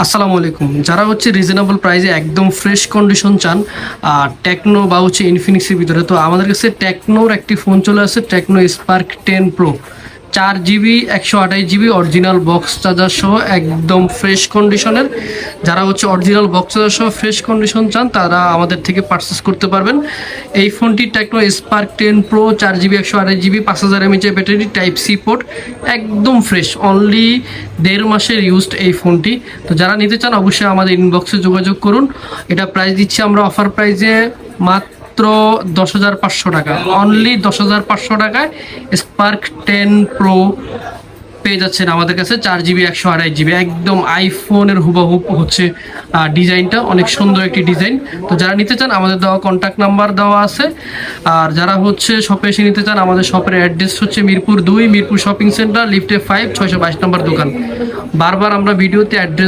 আসসালামু আলাইকুম। যারা হচ্ছে রিজনেবল প্রাইসে একদম ফ্রেশ কন্ডিশন চান টেকনো বা হচ্ছে ইনফিনিক্সের ভিতরে, তো আমাদের কাছে টেকনোর একটি ফোন চলে আসছে, Tecno Spark 10 pro. 4 GB 128 GB original box charger সহ একদম ফ্রেশ কন্ডিশনের। যারা হচ্ছে অরিজিনাল বক্স চার্জার সহ ফ্রেশ কন্ডিশন চান তারা আমাদের থেকে পারচেস করতে পারবেন। এই ফোনটি Tecno Spark 10 pro, 4 GB 128 GB, 5000 mAh battery, type C port, একদম ফ্রেশ, অনলি 1.5 মাসের ইউজড এই ফোনটি। তো যারা নিতে চান অবশ্যই আমাদের ইনবক্সে যোগাযোগ করুন। এটা প্রাইস দিচ্ছি আমরা অফার প্রাইজে মাত্র 10,500 টাকা, অনলি 10,500 টাকায় স্পার্ক 10 প্রো পেয়ে যাচ্ছেন আমাদের কাছে। 4 জিবি 128 জিবি, একদম আইফোনের হুবহুব হচ্ছে ডিজাইনটা, অনেক সুন্দর একটি ডিজাইন। তো যারা নিতে চান আমাদের দেওয়া কন্ট্যাক্ট নাম্বার দেওয়া আছে। আর যারা হচ্ছে শপে এসে নিতে চান আমাদের শপের অ্যাড্রেস হচ্ছে মিরপুর 2, মিরপুর শপিং সেন্টার, লিফটে 5, 622 নম্বর দোকান। বারবার আমরা ভিডিওতে অ্যাড্রেস